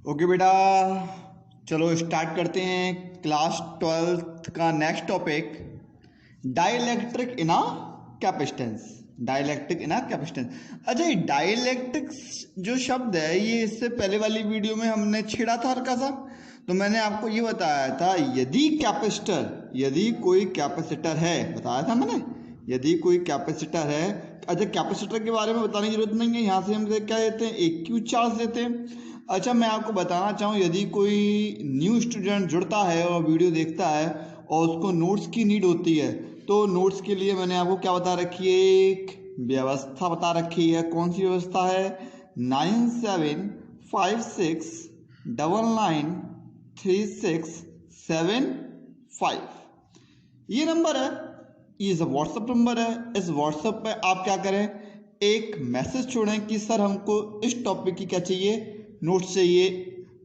Okay बेटा, चलो start करते हैं क्लास 12th का नेक्स्ट टॉपिक, डाइलेक्ट्रिक इन अ कैपेसिटेंस। डाइलेक्ट्रिक इन अ कैपेसिटेंस। अच्छा, ये डाइलेक्ट्रिक्स जो शब्द है ये इससे पहले वाली वीडियो में हमने छेड़ा था हल्का सा। तो मैंने आपको ये बताया था, यदि कोई कैपेसिटर है, बताया था मैंने, यदि कोई कैपेसिटर है। अच्छा, कैपेसिटर के बारे में बताने की जरूरत नहीं है, यहाँ से हम क्या देते हैं, एक क्यू चार्ज देते हैं। अच्छा, मैं आपको बताना चाहूँ, यदि कोई न्यू स्टूडेंट जुड़ता है और वीडियो देखता है और उसको नोट्स की नीड होती है, तो नोट्स के लिए मैंने आपको क्या बता रखी है, एक व्यवस्था बता रखी है। कौन सी व्यवस्था है? 9756993675। ये नंबर है, ये व्हाट्सएप नंबर है। इस व्हाट्सएप पे आप क्या करें, एक मैसेज छोड़ें कि सर हमको इस टॉपिक की क्या चाहिए, नोट्स चाहिए।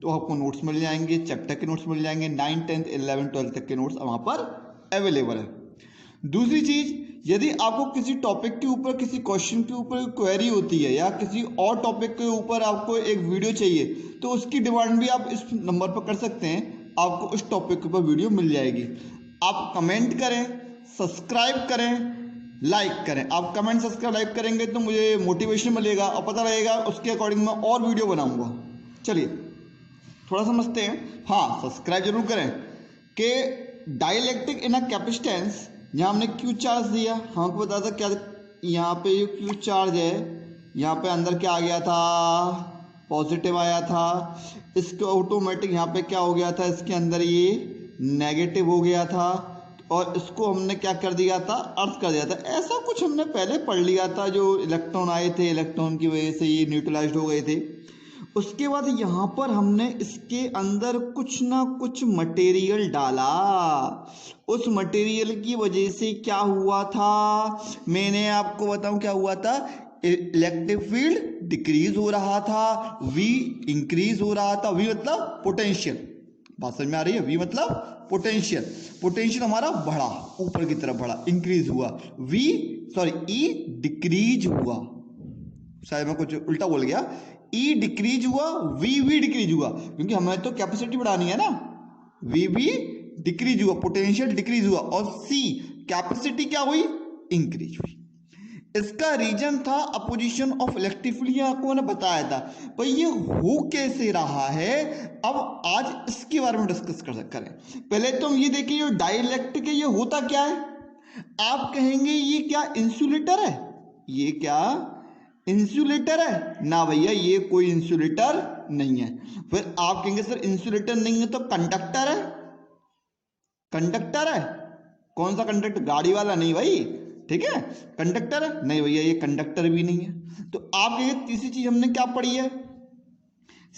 तो आपको नोट्स मिल जाएंगे, चैप्टर के नोट्स मिल जाएंगे, 9, 10, 11, 12 तक के नोट्स वहाँ पर अवेलेबल है। दूसरी चीज, यदि आपको किसी टॉपिक के ऊपर, किसी क्वेश्चन के ऊपर क्वेरी होती है या किसी और टॉपिक के ऊपर आपको एक वीडियो चाहिए, तो उसकी डिमांड भी आप इस नंबर पर कर सकते हैं, आपको उस टॉपिक के ऊपर वीडियो मिल जाएगी। आप कमेंट करें, सब्सक्राइब करें, लाइक करें। आप कमेंट सब्सक्राइब लाइक करेंगे तो मुझे मोटिवेशन मिलेगा और पता लगेगा, उसके अकॉर्डिंग मैं और वीडियो बनाऊंगा। चलिए थोड़ा समझते हैं। हाँ, सब्सक्राइब जरूर करें कि डाइलेक्ट्रिक इन अ कैपेसिटेंस, यहाँ हमने क्यू चार्ज दिया, हमको बता था क्या, यहाँ पे ये क्यू चार्ज है, यहाँ पे अंदर क्या आ गया था, पॉजिटिव आया था। इसको ऑटोमेटिक यहाँ पे क्या हो गया था, इसके अंदर ये नेगेटिव हो गया था और इसको हमने क्या कर दिया था, अर्थ कर दिया था। ऐसा कुछ हमने पहले पढ़ लिया था, जो इलेक्ट्रॉन आए थे, इलेक्ट्रॉन की वजह से ये न्यूट्रलाइज्ड हो गए थे। उसके बाद यहाँ पर हमने इसके अंदर कुछ ना कुछ मटेरियल डाला, उस मटेरियल की वजह से क्या हुआ था, मैंने आपको बताऊं क्या हुआ था, इलेक्ट्रिक फील्ड डिक्रीज हो रहा था, वी इंक्रीज हो रहा था। वी मतलब पोटेंशियल, बात समझ में आ रही है? वी मतलब पोटेंशियल, पोटेंशियल हमारा बढ़ा, ऊपर की तरफ बढ़ा, इंक्रीज हुआ। ई डिक्रीज हुआ, शायद मैं कुछ उल्टा बोल गया, ई डिक्रीज हुआ, वी डिक्रीज हुआ, क्योंकि हमें तो कैपेसिटी बढ़ानी है ना। वी डिक्रीज हुआ, पोटेंशियल डिक्रीज हुआ, और सी कैपेसिटी क्या हुई, इंक्रीज हुई। इसका रीजन था अपोजिशन ऑफ इलेक्ट्रिक फील्ड, आपको मैंने बताया था। पर ये हो कैसे रहा है, अब आज इसके बारे में डिस्कस करें। पहले तो हम ये देखिए, जो डाइलेक्ट्रिक है ये होता क्या है। आप कहेंगे ये क्या इंसुलेटर है, ये क्या इंसुलेटर है? ना भैया, ये कोई इंसुलेटर नहीं है। फिर आप कहेंगे सर इंसुलेटर नहीं है तो कंडक्टर है, कंडक्टर है। कौन सा कंडक्टर? गाड़ी वाला नहीं भाई, ठीक है, कंडक्टर है नहीं भैया, ये कंडक्टर भी नहीं है। तो आप कहेंगे तीसरी चीज हमने क्या पढ़ी है,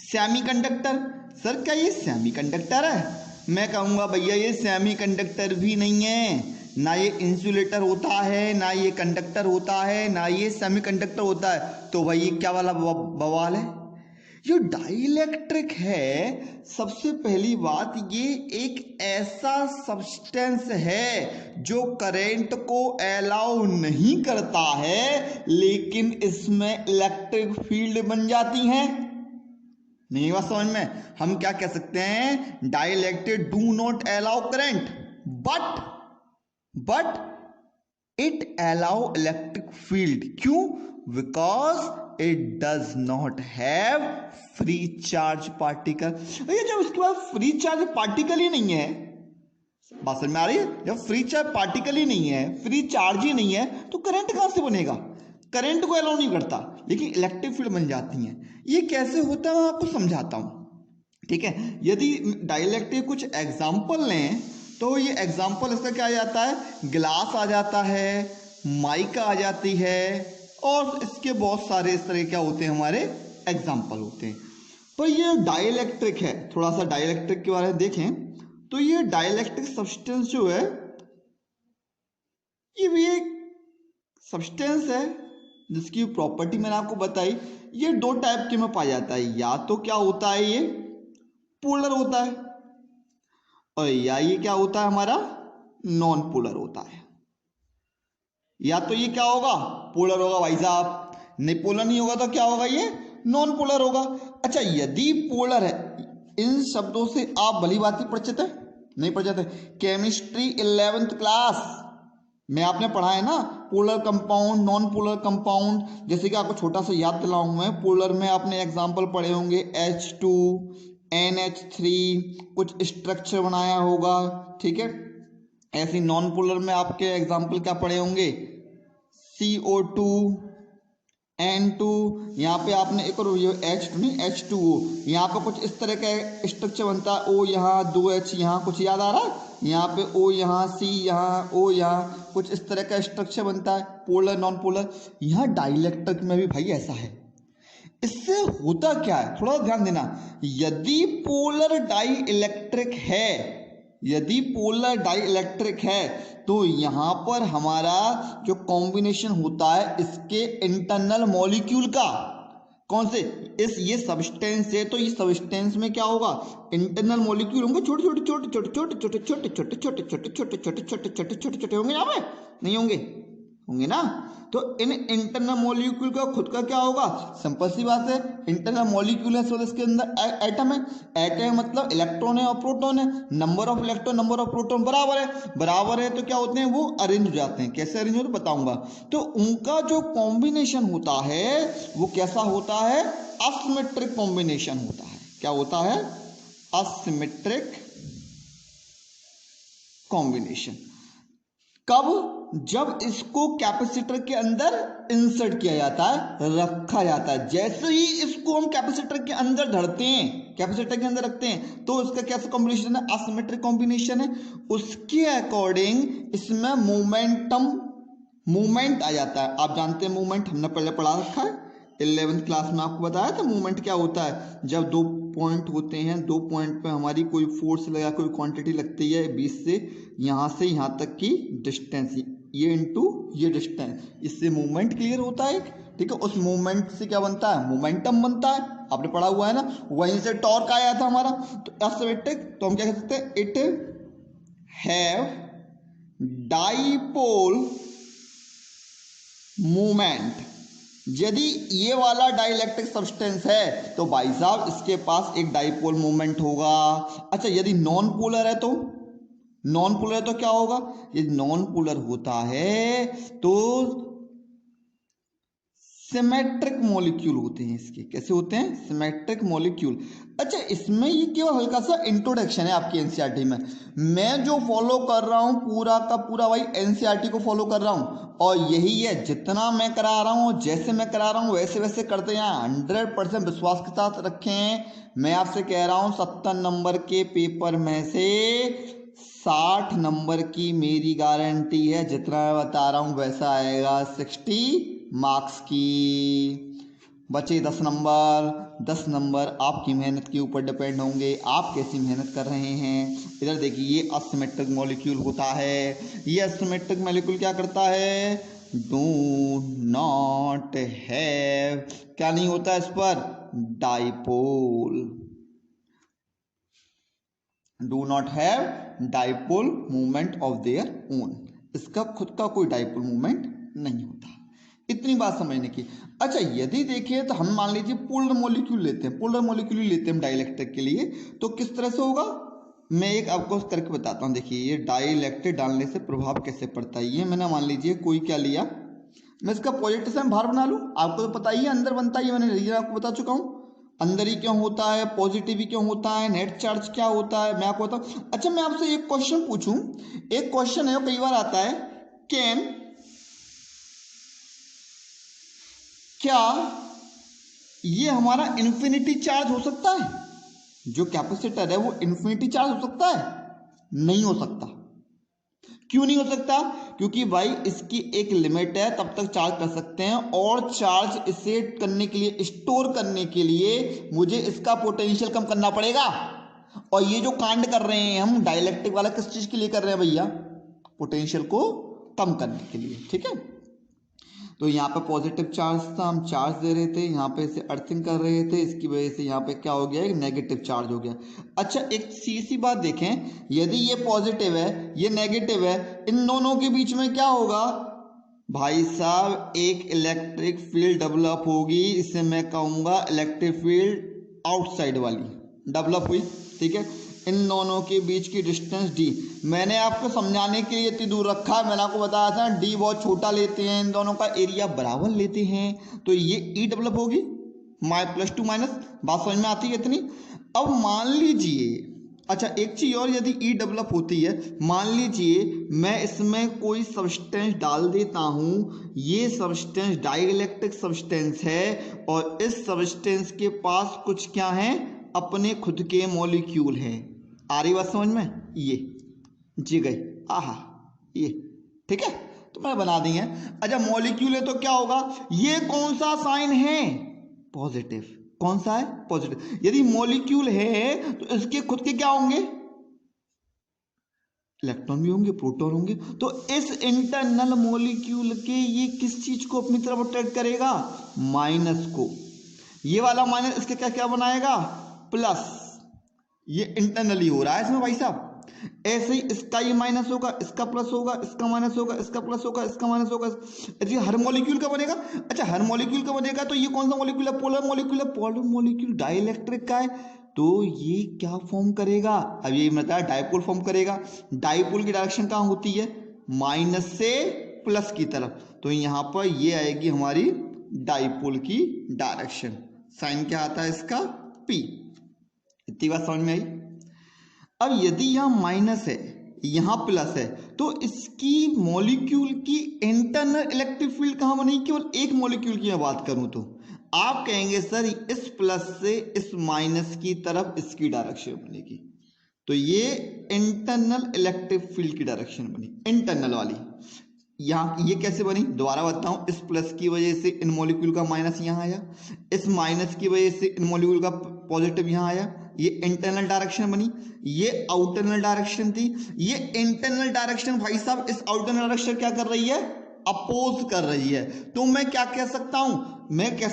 सेमीकंडक्टर। सर क्या ये सेमीकंडक्टर है? मैं कहूंगा भैया ये सेमीकंडक्टर भी नहीं है, ना ये इंसुलेटर होता है, ना ये कंडक्टर होता है, ना ये सेमीकंडक्टर होता है। तो भाई ये क्या वाला बवाल है? जो डाइलेक्ट्रिक है, सबसे पहली बात, ये एक ऐसा सब्सटेंस है जो करंट को अलाउ नहीं करता है, लेकिन इसमें इलेक्ट्रिक फील्ड बन जाती हैं। नहीं बात समझ में? हम क्या कह सकते हैं, dielectric do not allow current, but it allow electric field. क्यों? Because it does not have free charge particle. भैया जब उसके बाद फ्री चार्ज पार्टिकल ही नहीं है, बात समझ में आ रही है? जब फ्री चार्ज पार्टिकल ही नहीं है, फ्री चार्ज ही नहीं है, तो करंट कहां से बनेगा? करंट को अलाउ नहीं करता, लेकिन इलेक्ट्रिक फील्ड बन जाती हैं। ये कैसे होता है मैं आपको समझाता हूं, ठीक है। यदि डाइलेक्ट्रिक कुछ एग्जाम्पल लें, तो ये एग्जाम्पल इसका क्या आ जाता है, गिलास आ जाता है, माइका आ जाती है, और इसके बहुत सारे इस तरह क्या होते हैं, हमारे एग्जाम्पल होते हैं। पर ये डाइलेक्ट्रिक है, थोड़ा सा डाइलेक्ट्रिक के बारे में देखें तो ये डाइलेक्ट्रिक सब्सटेंस जो है, ये भी एक सब्सटेंस है जिसकी प्रॉपर्टी मैंने आपको बताई। ये दो टाइप के में पाया जाता है, या तो क्या होता है, ये पोलर होता है, और या ये क्या होता है, हमारा नॉन पोलर होता है। या तो ये क्या होगा, पोलर होगा भाई साहब, नहीं पोलर नहीं होगा तो क्या होगा, ये नॉन पोलर होगा। अच्छा यदि पोलर है, इन शब्दों से आप भली भांति परिचित है? नहीं परिचित है? केमिस्ट्री 11th क्लास में आपने पढ़ा है ना, polar compound, non polar compound. जैसे कि आपको छोटा सा याद दिलाऊं मैं, पोलर में आपने एग्जांपल पढ़े होंगे H2, NH3, कुछ स्ट्रक्चर बनाया होगा, ठीक है। ऐसी नॉन पोलर में आपके एग्जांपल क्या पढ़े होंगे, CO2, N2, यहाँ पे आपने एक और H2 नहीं H2O, यहाँ पे कुछ इस तरह का स्ट्रक्चर बनता है, O यहाँ 2H यहाँ, कुछ याद आ रहा है, यहाँ पे O यहाँ, C यहाँ, O यहाँ, कुछ इस तरह का स्ट्रक्चर बनता है, पोलर नॉन पोलर। यहाँ डाइलेक्ट्रिक में भी भाई ऐसा है। इससे होता क्या है, थोड़ा ध्यान देना, यदि पोलर डाई इलेक्ट्रिक है, यदि पोलर डाई इलेक्ट्रिक है तो यहां पर हमारा जो कॉम्बिनेशन होता है इसके इंटरनल मॉलिक्यूल का, कौन से, इस ये सब्सटेंस है तो ये सब्सटेंस में क्या होगा, इंटरनल मॉलिक्यूल होंगे, छोटे छोटे छोटे छोटे छोटे छोटे छोटे छोटे छोटे छोटे छोटे छोटे छोटे छोटे छोटे छोटे होंगे, यहाँ पे नहीं होंगे, होंगे ना। तो इन इंटरनल मॉलिक्यूल का खुद का क्या होगा, सिंपल सी बात है, इंटरनल मॉलिक्यूल है तो इसके अंदर एटम है, एटम मतलब इलेक्ट्रॉन है और प्रोटॉन है, number of electron number of proton बराबर है, बराबर है तो क्या होते हैं, वो अरेंज हो जाते हैं। कैसे अरेंज होते बताऊंगा। तो उनका जो कॉम्बिनेशन होता है वो कैसा होता है, असिमेट्रिक कॉम्बिनेशन होता है। क्या होता है, असिमेट्रिक कॉम्बिनेशन। कब, जब इसको कैपेसिटर के अंदर इंसर्ट किया जाता है, रखा जाता है। जैसे ही इसको हम कैपेसिटर के अंदर धरते हैं, कैपेसिटर के अंदर रखते हैं, तो इसका कैसा कॉम्बिनेशन है, असिमेट्रिक कॉम्बिनेशन है। उसके अकॉर्डिंग इसमें मूवमेंट आ जाता है। आप जानते हैं मूवमेंट, हमने पहले पढ़ा रखा है 11th क्लास में, आपको बताया था मूवमेंट क्या होता है। जब दो पॉइंट होते हैं, दो पॉइंट पे हमारी कोई फोर्स लगा, कोई क्वांटिटी लगती है 20 से यहाँ तक की डिस्टेंस, ये इनटू ये डिस्टेंस, इससे मूवमेंट क्लियर होता है, ठीक है। उस मूवमेंट से क्या बनता है, मोमेंटम बनता है, आपने पढ़ा हुआ है ना। वहीं से टॉर्क आया था हमारा, तो एसिमेट्रिक, तो हम क्या कह सकते हैं, इट हैव डाइपोल मूवमेंट। यदि ये वाला डाइलेक्ट्रिक सब्सटेंस है तो भाई साहब इसके पास एक डाइपोल मूवमेंट होगा। अच्छा यदि नॉन पोलर है तो, नॉन पोलर तो क्या होगा, यदि नॉन पोलर होता है तो सिमेट्रिक मॉलिक्यूल होते हैं इसके। कैसे होते हैं, सिमेट्रिक मॉलिक्यूल। अच्छा इसमें ये केवल हल्का सा इंट्रोडक्शन है आपकी एनसीईआरटी में। मैं जो फॉलो कर रहा हूं पूरा का पूरा भाई एनसीईआरटी को फॉलो कर रहा हूं, और यही है, जितना मैं करा रहा हूं, जैसे मैं करा रहा हूं वैसे वैसे करते हैं। 100% विश्वास के साथ रखें। मैं आपसे कह रहा हूं 70 नंबर के पेपर में से 60 नंबर की मेरी गारंटी है। जितना मैं बता रहा हूं वैसा आएगा 60 मार्क्स की। बचे 10 नंबर। 10 नंबर आपकी मेहनत के ऊपर डिपेंड होंगे, आप कैसी मेहनत कर रहे हैं। इधर देखिए, ये असिमेट्रिक मॉलिक्यूल होता है। ये असिमेट्रिक मॉलिक्यूल क्या करता है, डू नॉट हैव, क्या नहीं होता इस पर, dipole, do not have dipole movement of their own. इसका खुद का कोई डाइपोल मूवमेंट नहीं होता। इतनी बात समझने की। अच्छा यदि देखिए तो हम मान लीजिए पोलर मॉलिक्यूल लेते हैं, पोलर मॉलिक्यूल लेते हैं हम डाइलेक्ट्रिक के लिए, तो किस तरह से होगा मैं एक आपको करके बताता हूँ। देखिए ये डाइलेक्ट्रिक डालने से प्रभाव कैसे पड़ता है। ये मैंने मान लीजिए कोई क्या लिया, मैं इसका पॉजिटिव साइन बाहर बना लूँ, आपको तो पता ही है अंदर बनता है, मैंने रीजन आपको बता चुका हूँ। अंदर ही क्यों होता है, पॉजिटिव ही क्यों होता है, नेट चार्ज क्या होता है मैं आपको बताऊँ। अच्छा मैं आपसे एक क्वेश्चन पूछूं, एक क्वेश्चन है कई बार आता है, कैन, क्या ये हमारा इन्फिनिटी चार्ज हो सकता है, जो कैपेसिटर है वो इन्फिनिटी चार्ज हो सकता है, नहीं हो सकता। क्यों नहीं हो सकता, क्योंकि भाई इसकी एक लिमिट है, तब तक चार्ज कर सकते हैं, और चार्ज इसे करने के लिए, स्टोर करने के लिए मुझे इसका पोटेंशियल कम करना पड़ेगा। और ये जो कांड कर रहे हैं हम डाइलेक्ट्रिक वाला, किस चीज के लिए कर रहे हैं भैया, पोटेंशियल को कम करने के लिए, ठीक है। तो यहाँ पे पॉजिटिव चार्ज था, हम चार्ज दे रहे थे, यहाँ पे इसे अर्थिंग कर रहे थे, इसकी वजह से यहाँ पे क्या हो गया, एक नेगेटिव चार्ज हो गया। अच्छा एक सी बात देखें, यदि ये पॉजिटिव है ये नेगेटिव है, इन दोनों के बीच में क्या होगा, भाई साहब एक इलेक्ट्रिक फील्ड डेवलप होगी, इसे मैं कहूँगा इलेक्ट्रिक फील्ड आउटसाइड वाली डेवलप हुई, ठीक है। इन दोनों के बीच की डिस्टेंस डी, मैंने आपको समझाने के लिए इतनी दूर रखा, मैंने आपको बताया था डी बहुत छोटा लेते हैं, इन दोनों का एरिया बराबर लेते हैं, तो ये ई डेवलप होगी प्लस टू माइनस, बात समझ में आती है इतनी। अब मान लीजिए, अच्छा एक चीज और, यदि ई डेवलप होती है, मान लीजिए मैं इसमें कोई सब्सटेंस डाल देता हूं, ये सब्सटेंस डाइइलेक्ट्रिक सब्सटेंस है और इस सब्सटेंस के पास कुछ क्या है, अपने खुद के मॉलिक्यूल हैं। आ रही बात समझ में, ये जी गई, आहा ये ठीक है, तो मैं बना दी है। अच्छा मॉलिक्यूल है तो क्या होगा, ये कौन सा साइन है, पॉजिटिव, कौन सा है, पॉजिटिव। यदि मॉलिक्यूल है तो इसके खुद के क्या होंगे, इलेक्ट्रॉन भी होंगे, प्रोटॉन होंगे, तो इस इंटरनल मॉलिक्यूल के ये किस चीज को अपनी तरफ अट्रैक्ट करेगा, माइनस को, ये वाला माइनस इसके क्या क्या बनाएगा, प्लस, ये इंटरनली हो रहा है इसमें भाई साहब। ऐसे ही इसका ये माइनस होगा, इसका प्लस होगा, इसका माइनस होगा, इसका प्लस होगा, इसका माइनस होगा, ऐसे हर मॉलिक्यूल का बनेगा। अच्छा हर मॉलिक्यूल का बनेगा तो ये कौन सा मॉलिक्यूल है, पोलर मॉलिक्यूल है, पोलर मॉलिक्यूल डाइइलेक्ट्रिक का है, तो ये क्या फॉर्म करेगा, अब ये बताया डाइपोल फॉर्म करेगा। डाइपोल की डायरेक्शन कहाँ होती है, माइनस से प्लस की तरफ, तो यहां पर ये आएगी हमारी डाइपोल की डायरेक्शन, साइन क्या आता है इसका, पी। इतनी बात समझ में आई। अब यदि यहां माइनस है यहां प्लस है, तो इसकी मॉलिक्यूल की इंटरनल इलेक्ट्रिक फील्ड कहां बनेगी, केवल एक मॉलिक्यूल की मैं बात करूं तो आप कहेंगे सर इस प्लस से इस माइनस की तरफ इसकी डायरेक्शन बनेगी, तो ये इंटरनल इलेक्ट्रिक फील्ड की डायरेक्शन बनी, इंटरनल वाली। यहाँ ये कैसे बनी, दोबारा बताऊं, इस प्लस की वजह से इन मॉलिक्यूल का माइनस यहाँ आया, इस माइनस की वजह से इन मॉलिक्यूल का पॉजिटिव यहाँ आया, ये इंटरनल डायरेक्शन बनी, ये आउटरनल डायरेक्शन थी। ये इंटरनल डायरेक्शन भाई साहब इस आउटरनल डायरेक्शन क्या कर रही है, अपोज कर रही है, तो मैं क्या कह सकता हूं, मैं कह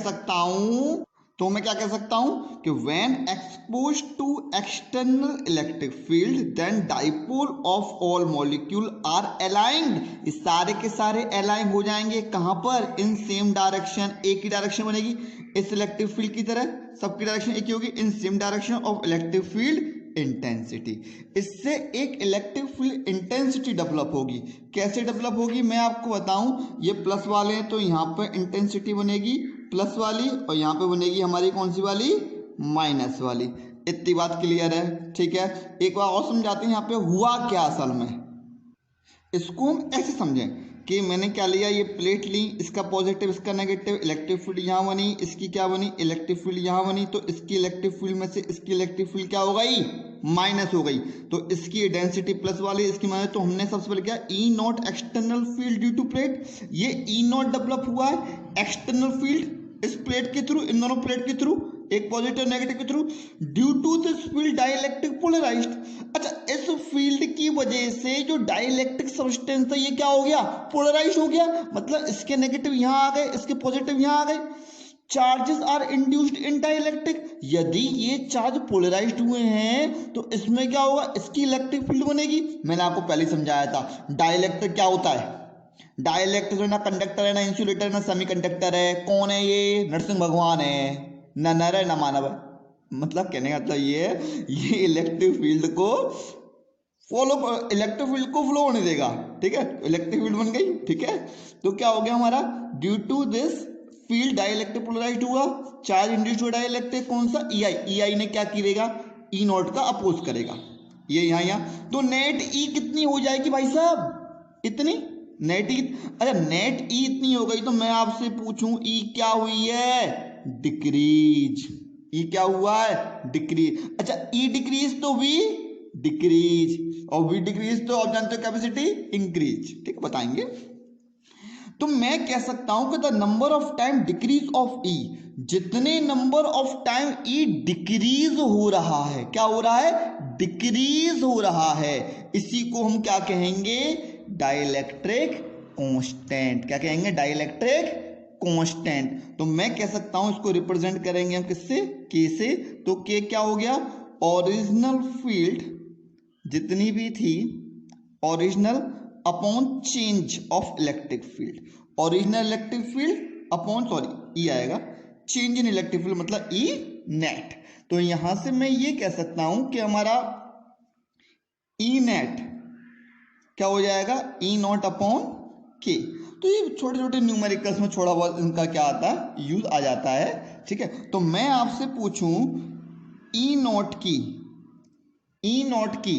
सकता हूं कि when exposed to external electric field then dipole of all molecule are aligned, ये सारे के सारे अलाइन हो जाएंगे कहां पर, इन सेम डायरेक्शन, एक ही डायरेक्शन बनेगी इस इलेक्ट्रिक फील्ड की तरह, सबकी डायरेक्शन एक ही होगी, in same direction of electric field intensity. इससे एक इलेक्ट्रिक फील्ड इंटेंसिटी डेवलप होगी। कैसे डेवलप होगी मैं आपको बताऊं, ये प्लस वाले हैं तो यहां पर इंटेंसिटी बनेगी प्लस वाली और यहां पे बनेगी हमारी कौन सी वाली, माइनस वाली। इतनी बात क्लियर है, ठीक है। एक बार और समझाते हैं यहाँ पे हुआ क्या असल में, इसको हम ऐसे समझें कि मैंने क्या लिया, ये प्लेट ली, इसका पॉजिटिव इसका नेगेटिव, इलेक्ट्रिक फील्ड यहाँ बनी, इसकी क्या बनी, इलेक्ट्रिक फील्ड यहाँ बनी, तो इसकी इलेक्ट्रिक फील्ड में से इसकी इलेक्ट्रिक फील्ड क्या हो गई, माइनस हो गई, तो इसकी डेंसिटी प्लस वाली, इसकी माइनस, तो हमने सबसे पहले क्या, E nought external field due to plate, ये ई नॉट डेवलप हुआ है एक्सटर्नल फील्ड इस प्लेट के थ्रू, इन दोनों प्लेट के थ्रू, एक पॉजिटिव नेगेटिव के through, due to this field dielectric polarized. अच्छा इस फील्ड की वजह से जो डाइइलेक्ट्रिक सब्सटेंस है ये क्या हो गया, पोलराइज्ड हो गया, मतलब इसके नेगेटिव यहां आ गए, इसके पॉजिटिव यहां आ गए। Charges are induced in dielectric, यदि ये चार्ज पोलराइज्ड हुए हैं तो इसमें क्या होगा, इसकी इलेक्ट्रिक फील्ड बनेगी। मैंने आपको पहले समझाया था डाइइलेक्ट्रिक क्या होता है, डाइइलेक्ट्रिक ना कंडक्टर है, ना इंसुलेटर, ना सेमीकंडक्टर है, कौन है ये, नरसिंह भगवान है, ना नर है ना मानव है। मतलब कहने का मतलब ये इलेक्ट्रिक फील्ड को इलेक्ट्रिक फील्ड को फ्लो होने देगा, ठीक है, इलेक्ट्रिक फील्ड बन गई, ठीक है। तो क्या हो गया हमारा, due to this field dielectric polarised हुआ, चार्ज इंड्यूस्ड हुआ डाइइलेक्ट्रिक, कौन सा, ई ने क्या करेगा, ई नॉट का अपोज करेगा, ये यहाँ, तो नेट ई कितनी हो जाएगी भाई साहब, इतनी नेट ई। अच्छा नेट ई इतनी हो गई तो मैं आपसे पूछूं ई क्या हुई है, डिक्रीज, ई क्या हुआ है, डिक्रीज। अच्छा ई डिक्रीज तो वी डिक्रीज, और वी डिक्रीज तो आप जानते हो कैपेसिटी इंक्रीज, ठीक बताएंगे। तो मैं कह सकता हूं कि the number of time decrease of E, जितने number of time E decrease हो रहा है, क्या हो रहा है, डिक्रीज हो रहा है, इसी को हम क्या कहेंगे, डाइइलेक्ट्रिक कांस्टेंट। क्या कहेंगे, डाइइलेक्ट्रिक कांस्टेंट। तो मैं कह सकता हूं इसको रिप्रेजेंट करेंगे हम किससे, के से, तो के क्या हो गया, ओरिजिनल फील्ड जितनी भी थी, original upon change of electric field, original electric field upon sorry E आएगा, चेंज इन इलेक्ट्रिक फील्ड मतलब ई नेट। तो यहां से मैं ये कह सकता हूं कि हमारा ई नेट क्या हो जाएगा, ई नॉट अपॉन के। तो ये छोटे छोटे न्यूमेरिकल्स में थोड़ा बहुत इनका क्या आता है, यूज आ जाता है। ठीक है, तो मैं आपसे पूछूं ई नॉट की, ई नॉट की,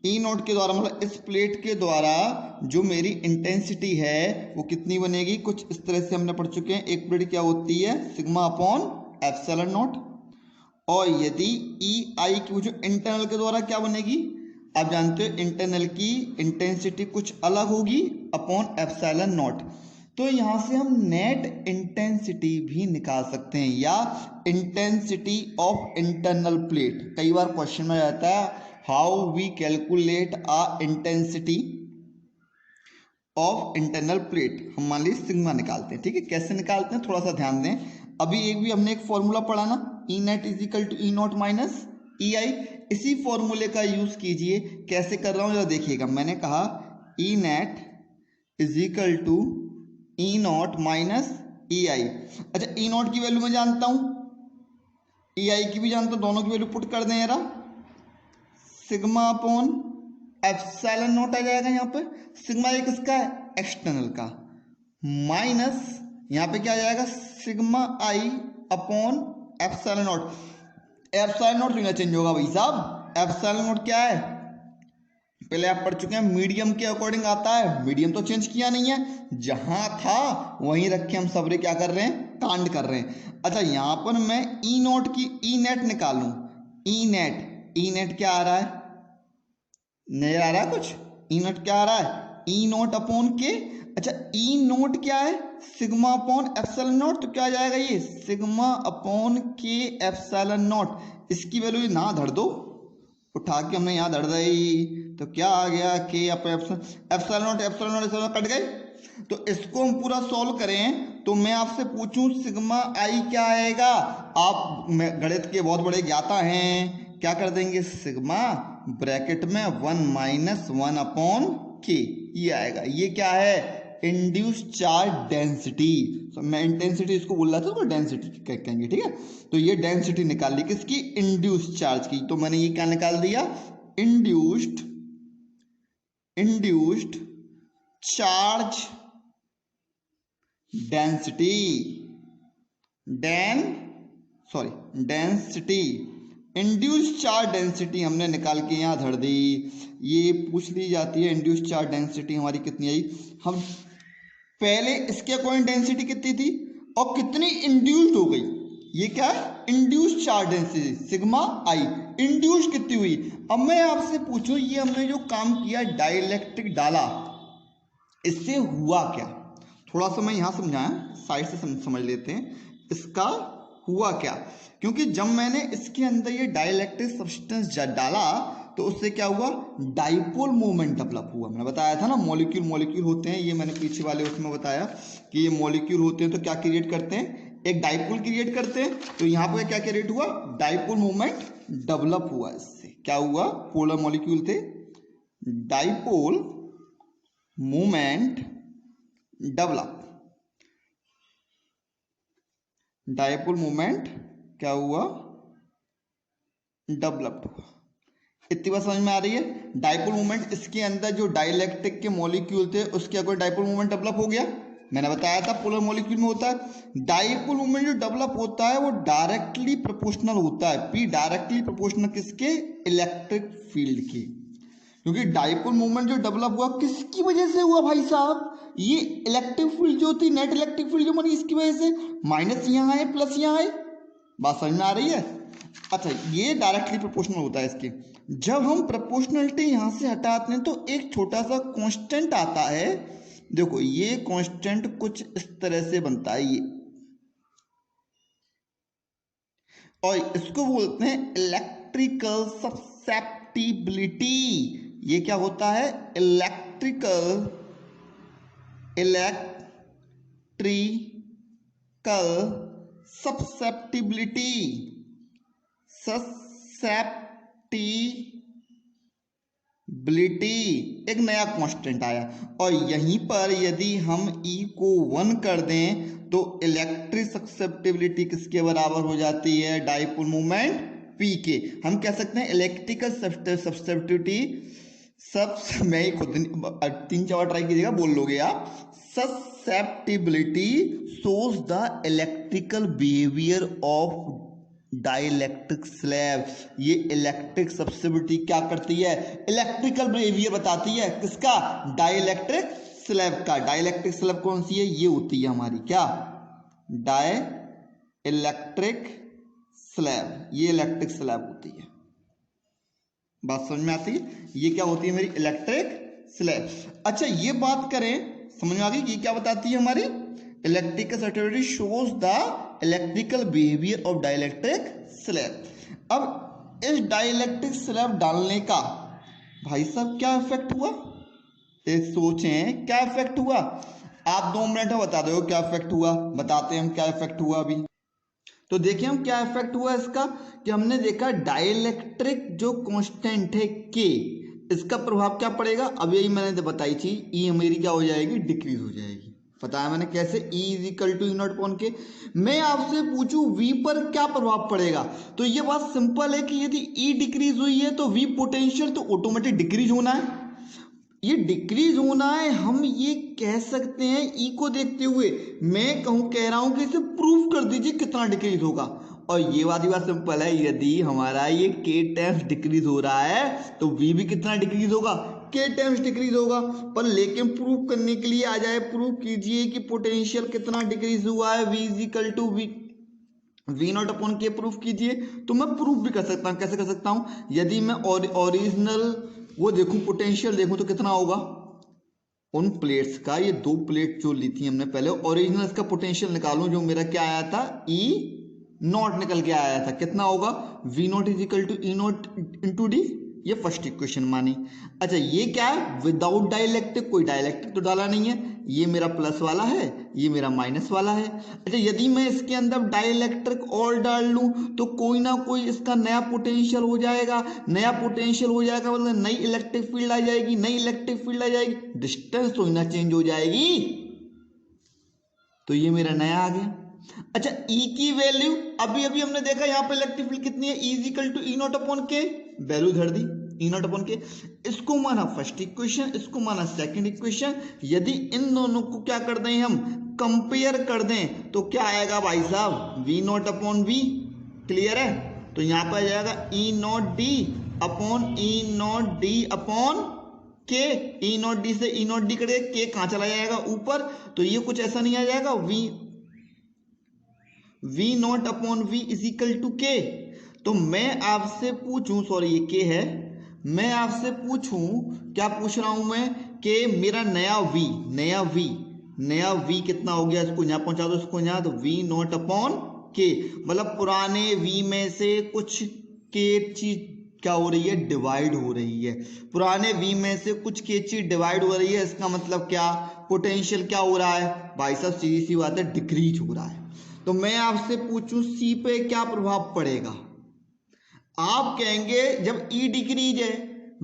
ई नॉट के द्वारा मतलब इस प्लेट के द्वारा जो मेरी इंटेंसिटी है वो कितनी बनेगी, कुछ इस तरह से हमने पढ़ चुके हैं। एक प्लेट क्या होती है, सिग्मा अपॉन एप्सिलॉन नॉट। और यदि ई आई की वो जो इंटरनल के द्वारा क्या बनेगी, आप जानते हो इंटरनल की इंटेंसिटी कुछ अलग होगी अपॉन एप्सिलॉन नॉट। तो यहां से हम नेट इंटेंसिटी भी निकाल सकते हैं या इंटेंसिटी ऑफ इंटरनल प्लेट। कई बार क्वेश्चन में रहता है how we calculate a intensity of internal plate. हम मान लीजिए सिग्मा निकालते हैं, ठीक है, कैसे निकालते हैं थोड़ा सा ध्यान दें। अभी हमने एक फॉर्मूला पढ़ा ना, E net is equal to E nought minus E I. इसी फॉर्मूले का यूज कीजिए। कैसे कर रहा हूं जरा देखिएगा। मैंने कहा E net is equal to E nought minus E I. अच्छा, ई नॉट की वैल्यू मैं जानता हूं, ई आई की भी जानता हूं, दोनों की वैल्यू पुट कर दें जरा। सिग्मा अपॉन एप्सिलॉन नॉट आ जाएगा यहाँ पे। सिग्मा एक किसका है, एक्सटर्नल का, माइनस यहाँ पे क्या आ जाएगा, sigma I upon epsilon not. Epsilon not क्यों चेंज होगा भाई साहब, एप्सिलॉन नॉट क्या है, पहले आप पढ़ चुके हैं मीडियम के अकॉर्डिंग आता है। मीडियम तो चेंज किया नहीं है, जहां था वहीं रख के हम सबरे क्या कर रहे हैं, कांड कर रहे हैं। अच्छा, यहां पर मैं ई नॉट की ई नेट निकालूं, ई नेट, ई नेट क्या आ रहा है, नजर आ रहा है कुछ, ई नॉट क्या आ रहा है, ई नॉट अपॉन के। अच्छा, ई नॉट क्या है, सिग्मा अपॉन एप्सिलॉन नॉट। तो क्या आ जाएगा ये, सिग्मा अपॉन के एप्सिलॉन नॉट। इसकी वैल्यू ना धर दो, उठा के हमने यहाँ धर दी, तो क्या आ गया, के epsilon not, epsilon not cut गए। तो इसको हम पूरा सॉल्व करें तो मैं आपसे पूछूं सिग्मा आई क्या आएगा। आप गणित के बहुत बड़े ज्ञाता हैं, क्या कर देंगे, सिग्मा ब्रैकेट में 1 माइनस 1 अपॉन के, ये आएगा। ये क्या है, इंड्यूस चार्ज डेंसिटी। मैं इंटेंसिटी इसको बोल रहा था, तो डेंसिटी कहेंगे, ठीक है। तो ये डेंसिटी निकाल ली किसकी, इंड्यूस चार्ज की। तो मैंने ये क्या निकाल दिया, induced charge density, density, induce charge density हमने निकाल के यहां धर दी। ये पूछ ली जाती है इंड्यूस चार्ज डेंसिटी हमारी कितनी आई। हम पहले इसके अकॉर्डिंग डेंसिटी कितनी थी और कितनी इंड्यूस्ड हो गई, ये क्या है, इंड्यूस चार्ज डेंसिटी सिग्मा आई, इंड्यूस कितनी हुई। अब मैं आपसे पूछूं, ये हमने जो काम किया डाइलेक्ट्रिक डाला, इससे हुआ क्या, थोड़ा सा मैं यहां समझाया, साइड से समझ लेते हैं इसका हुआ क्या। क्योंकि जब मैंने इसके अंदर ये डाइलेक्ट्रिक सब्सटेंस डाला तो उससे क्या हुआ, डाइपोल मोमेंट डेवलप हुआ। मैंने बताया था ना, मॉलिक्यूल होते हैं, ये मैंने पीछे वाले उसमें बताया कि ये मॉलिक्यूल होते हैं तो क्या क्रिएट करते हैं, एक डाइपोल क्रिएट करते हैं। तो यहाँ पर क्या क्रिएट हुआ, डाइपोल मोमेंट डेवलप हुआ। इससे क्या हुआ, पोलर मॉलिक्यूल थे, dipole moment develop, dipole moment क्या हुआ, डेवलप्ड हुआ। इतनी बात समझ में आ रही है। डाइपोल मोमेंट, इसके अंदर जो डाइलेक्ट्रिक के मॉलिक्यूल थे उसके अकॉर्डिंग डाइपोल मोमेंट डेवलप हो गया। मैंने बताया था पोलर मॉलिक्यूल में होता है। डाइपोल मोमेंट जो डेवलप होता है वो डायरेक्टली प्रोपोर्शनल होता है, पी डायरेक्टली प्रोपोर्शनल किसके, इलेक्ट्रिक फील्ड की। क्योंकि डाइपोल मोमेंट जो डेवलप हुआ किसकी वजह से हुआ भाई साहब, ये इलेक्ट्रिक फील्ड जो थी, नेट इलेक्ट्रिक फील्ड जो बनी इसकी वजह से। माइनस यहाँ है प्लस यहाँ है, बात समझ में आ रही है। अच्छा, ये डायरेक्टली प्रोपोर्शनल होता है इसके। जब हम प्रोपोर्शनलिटी यहां से हटाते हैं तो एक छोटा सा कांस्टेंट आता है। देखो ये कांस्टेंट कुछ इस तरह से बनता है ये, और इसको बोलते हैं इलेक्ट्रिकल ससेप्टिबिलिटी। ये क्या होता है, इलेक्ट्रिकल ससेप्टिबिलिटी, एक नया कांस्टेंट आया, और यहीं पर यदि हम E को 1 कर दें तो इलेक्ट्रिक ससेप्टिबिलिटी किसके बराबर हो जाती है? डाइपोल मोमेंट P के। हम कह सकते हैं इलेक्ट्रिकल ससेप्टिबिलिटी मैं ही खुद 3-4 बार ट्राई कीजिएगा, बोल लोगे आप। Susceptibility shows the electrical behaviour of dielectric slab. ये इलेक्ट्रिक ससेप्टिबिलिटी क्या करती है? इलेक्ट्रिकल बिहेवियर बताती है। किसका? डाइलेक्ट्रिक स्लैब का। डाइलेक्ट्रिक स्लैब कौन सी है? ये होती है हमारी क्या? Dielectric slab. ये इलेक्ट्रिक स्लैब होती है। बात समझ में आती है? ये क्या होती है? मेरी इलेक्ट्रिक स्लैब। अच्छा, ये बात करें, समझ में आ गई कि क्या बताती है हमारी? Electrical susceptibility shows the electrical behaviour of dielectric slab. अब इस डाइलेक्ट्रिक स्लैब डालने का भाई साहब क्या इफेक्ट हुआ? सोचें क्या इफेक्ट हुआ। आप 2 मिनट में बता दो क्या इफेक्ट हुआ। बताते हैं हम क्या इफेक्ट हुआ अभी। तो देखिए हम क्या इफेक्ट हुआ इसका, कि हमने देखा डाइलेक्ट्रिक जो कांस्टेंट है के, इसका प्रभाव क्या पड़ेगा? अब यही मैंने बताई थी, ई मेरी क्या हो जाएगी? डिक्रीज हो जाएगी। बताया मैंने कैसे? E equal to E0 upon के। मैं आपसे पूछूं V पर क्या प्रभाव पड़ेगा, तो ये बात सिंपल है कि यदि E डिक्रीज हुई है तो V पोटेंशियल तो ऑटोमेटिक डिक्रीज होना है। ये डिक्रीज होना है, हम ये कह सकते हैं E को देखते हुए। मैं कह रहा हूं कि इसे प्रूफ कर दीजिए कितना डिक्रीज होगा, और ये वाली बात सिंपल है। यदि हमारा ये K टाइम्स डिक्रीज हो रहा है तो V भी कितना डिक्रीज होगा? K टाइम्स डिक्रीज होगा। पर लेकिन प्रूफ करने के लिए आ जाए, प्रूफ कीजिए कि पोटेंशियल कितना डिक्रीज हुआ है, V equal to V0 upon K. Proof कीजिए। तो मैं प्रूफ भी कर सकता हूं। कैसे कर सकता हूं? यदि मैं ओरिजिनल वो देखूं, पोटेंशियल देखूं, तो कितना होगा उन प्लेट्स का? ये 2 प्लेट जो ली थी हमने पहले, ओरिजिनल इसका पोटेंशियल निकालूं, जो मेरा क्या आया था? E0 निकल के आया था। कितना होगा? V0 equal to E0 into D. ये फर्स्ट इक्वेशन मानी। अच्छा, ये क्या है? Without dielectric. कोई डाइलेक्ट्रिक तो डाला नहीं है। ये मेरा प्लस वाला है, ये मेरा माइनस वाला है। अच्छा, यदि मैं इसके अंदर डाइलेक्ट्रिक और डाल लूं तो कोई ना कोई इसका नया पोटेंशियल हो जाएगा। नया पोटेंशियल हो जाएगा मतलब नई इलेक्ट्रिक फील्ड आ जाएगी। नई इलेक्ट्रिक फील्ड आ जाएगी, डिस्टेंस तो ना चेंज हो जाएगी। तो ये मेरा नया आ गया। अच्छा, E की वैल्यू अभी अभी हमने देखा, यहां पे इलेक्ट्रिक फील्ड कितनी है? E equal to E0 upon K. Value धर दी E0 अपॉन के। इसको माना फर्स्ट इक्वेशन, इसको माना सेकंड इक्वेशन। यदि इन दोनों को क्या कर दें, हम कंपेयर कर दें, तो क्या आएगा भाई साहब? V0 upon V। क्लियर है? तो यहां पर आ जाएगा E0D अपॉन E0D अपॉन के। E0D से E0D करेंगे, के कहां चला जाएगा? ऊपर। तो ये कुछ ऐसा नहीं आ जाएगा, V0 upon V equal to के। तो मैं आपसे पूछूं, सॉरी ये के है, मैं आपसे पूछूं, क्या पूछ रहा हूं मैं? कि मेरा नया V कितना हो गया? इसको यहां पहुंचा दो, इसको यहां। तो V0 अपॉन के, मतलब पुराने V में से कुछ के चीज क्या हो रही है? डिवाइड हो रही है। पुराने V में से कुछ के चीज डिवाइड हो रही है। इसका मतलब क्या? पोटेंशियल क्या हो रहा है भाई साहब? सीधी सी बात है, डिक्रीज हो रहा है। तो मैं आपसे पूछूं C पे क्या प्रभाव पड़ेगा? आप कहेंगे जब E डिक्रीज है,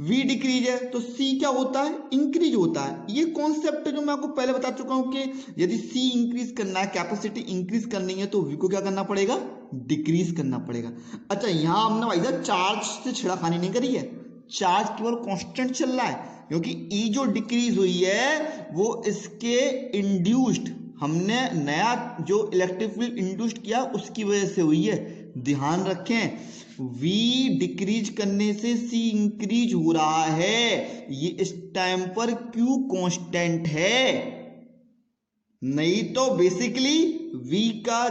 V डिक्रीज है, तो C क्या होता है? इंक्रीज होता है। ये कॉन्सेप्ट है जो मैं आपको पहले बता चुका हूं कि यदि C इंक्रीज करना है, कैपेसिटी इंक्रीज करनी है, तो V को क्या करना पड़ेगा? डिक्रीज करना पड़ेगा। अच्छा, यहां हमने भाई साहब चार्ज से छिड़ाखानी नहीं करी है, चार्ज केवल कांस्टेंट चल रहा है। क्योंकि E जो डिक्रीज हुई है वो इसके इंड्यूस्ड, हमने नया जो इलेक्ट्रिक फील्ड इंड्यूस्ड किया उसकी वजह से हुई है। ध्यान रखें, V डिक्रीज करने से C इंक्रीज हो रहा है। ये इस टाइम पर Q कांस्टेंट है, नहीं तो बेसिकली V का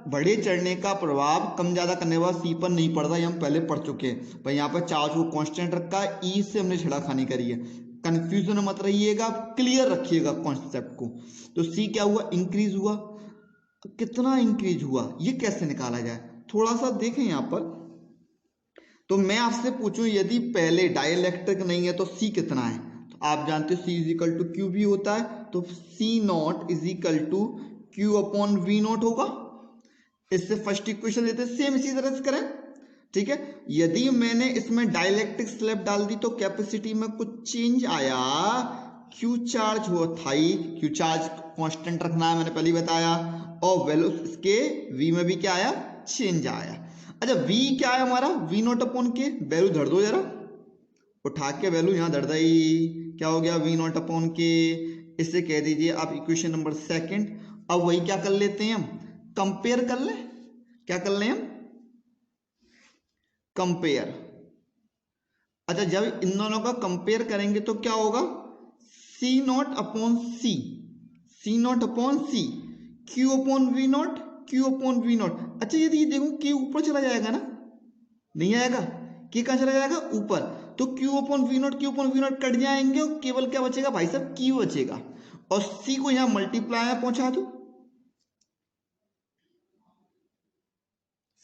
बढ़े चढ़ने का प्रभाव कम ज्यादा करने वाला C पर नहीं पड़ता। ये हम पहले पढ़ चुके हैं। पर यहाँ पर चार्ज को कांस्टेंट रखा है, E से हमने छिड़ाखानी करी है। कंफ्यूजन मत रहिएगा, क्लियर रखिएगा कॉन्सेप्ट को। तो C क्या हुआ? इंक्रीज हुआ। कितना इंक्रीज हुआ, ये कैसे निकाला जाए? थोड़ा सा देखें यहाँ पर। तो मैं आपसे पूछूं, यदि पहले डाइलेक्ट्रिक नहीं है तो C कितना है? तो आप जानते हो C इजिकल टू क्यू भी होता है। तो C0 is equal to Q upon V0 होगा। इससे फर्स्ट इक्वेशन देते, सेम इसी तरह से करें ठीक है। यदि मैंने इसमें डाइलेक्ट्रिक स्लैब डाल दी तो कैपेसिटी में कुछ चेंज आया, क्यू चार्ज हुआ था ही, क्यू चार्ज कांस्टेंट रखना है मैंने पहले ही बताया, और वैल्यू इसके वी में भी क्या आया, चेंज आया। अच्छा वी क्या है हमारा, we not upon K, value धर दो जरा, उठा के वैल्यू यहां धर दी, क्या हो गया, वी नॉट अपॉन के, इसे कह दीजिए आप इक्वेशन नंबर सेकंड। अब वही क्या कर लेते हैं हम, कंपेयर कर ले, क्या कर ले हम, कंपेयर। अच्छा जब इन दोनों का कंपेयर करेंगे तो क्या होगा, C nought upon C, C nought upon C, Q upon V not, Q upon V nought. अच्छा यदि ये देखो के ऊपर चला जाएगा ना, नहीं आएगा, के कहां चला जाएगा, ऊपर, तो Q upon V not, Q upon V not cut जाएंगे और केवल क्या बचेगा भाई साहब, क्यू बचेगा, और सी को यहां मल्टीप्लाई में पहुंचा दो।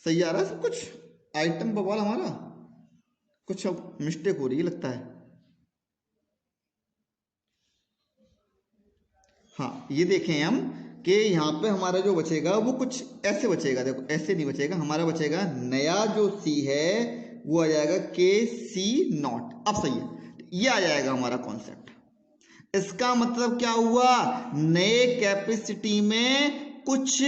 सही आ रहा है सब कुछ, आइटम बवाल हमारा, कुछ अब मिस्टेक हो रही है लगता है। हाँ ये देखें हम कि यहाँ पे हमारा जो बचेगा वो कुछ ऐसे बचेगा, देखो ऐसे नहीं बचेगा, हमारा बचेगा नया जो सी है वो आ जाएगा के सी नॉट। अब सही है, ये आ जाएगा हमारा कॉन्सेप्ट। इसका मतलब क्या हुआ, नए कैपेसिटी में कुछ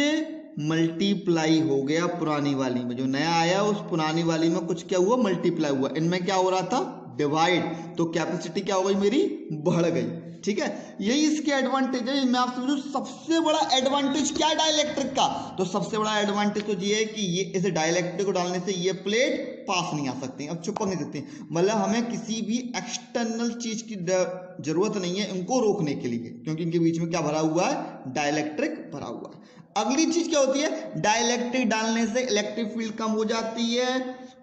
मल्टीप्लाई हो गया, पुरानी वाली में जो नया आया उस पुरानी वाली में कुछ क्या हुआ, मल्टीप्लाई हुआ, इनमें क्या हो रहा था, डिवाइड, तो कैपेसिटी क्या हो गई मेरी, बढ़ गई। ठीक है, यही इसके एडवांटेज है। मैं आपसे पूछूं सबसे बड़ा एडवांटेज क्या है डाइलेक्ट्रिक का, तो सबसे बड़ा एडवांटेज तो ये है कि ये इस डाइलेक्ट्रिक को डालने से ये प्लेट पास नहीं आ सकती, अब चिपक नहीं सकती, मतलब हमें किसी भी एक्सटर्नल चीज की जरूरत नहीं है इनको रोकने के लिए, क्योंकि इनके बीच में क्या भरा हुआ है, डाइलेक्ट्रिक भरा हुआ है। अगली चीज क्या होती है, डाइलेक्ट्रिक डालने से इलेक्ट्रिक फील्ड कम हो जाती है,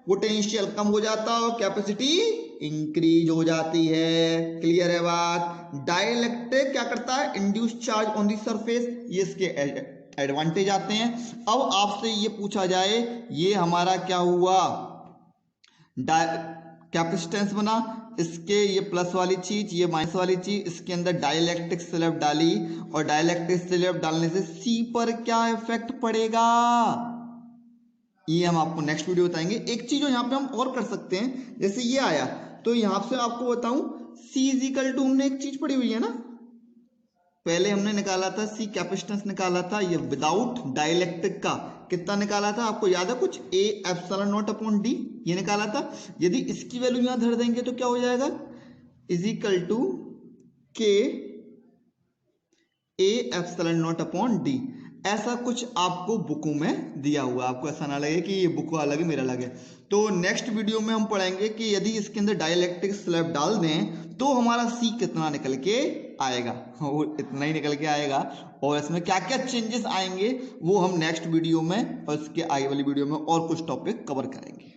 पोटेंशियल कम हो जाता है और कैपेसिटी इंक्रीज हो जाती है। क्लियर है बात, डाइलेक्ट्रिक क्या करता है, induce charge on the surface, ये इसके एडवांटेज आते हैं। अब आपसे ये पूछा जाए, ये हमारा क्या हुआ, कैपेसिटेंस बना, इसके ये प्लस वाली चीज, ये माइनस वाली चीज, इसके अंदर डाइलेक्ट्रिक स्लैब डाली, और डाइलेक्ट्रिक स्लैब डालने से सी पर क्या इफेक्ट पड़ेगा, ये हम आपको नेक्स्ट वीडियो बताएंगे। एक चीज जो यहाँ पे हम और कर सकते हैं, जैसे ये आया तो यहाँ से आपको बताऊं, C इज इक्वल टू, हमने एक चीज पढ़ी हुई है ना, पहले हमने निकाला था C कैपेसिटेंस निकाला था, ये विदाउट डाइलेक्ट्रिक का कितना निकाला था, आपको याद है कुछ, A epsilon not upon D, ये निकाला था। यदि इसकी वैल्यू यहां धर देंगे तो क्या हो जाएगा, is equal to K A epsilon not upon D। ऐसा कुछ आपको बुकों में दिया हुआ, आपको ऐसा ना लगे कि ये बुक अलग है मेरा अलग है। तो नेक्स्ट वीडियो में हम पढ़ेंगे कि यदि इसके अंदर डाइलेक्ट्रिक स्लैब डाल दें तो हमारा सी कितना निकल के आएगा, वो इतना ही निकल के आएगा, और इसमें क्या क्या चेंजेस आएंगे वो हम नेक्स्ट वीडियो में और इसके आगे वाली वीडियो में और कुछ टॉपिक कवर करेंगे।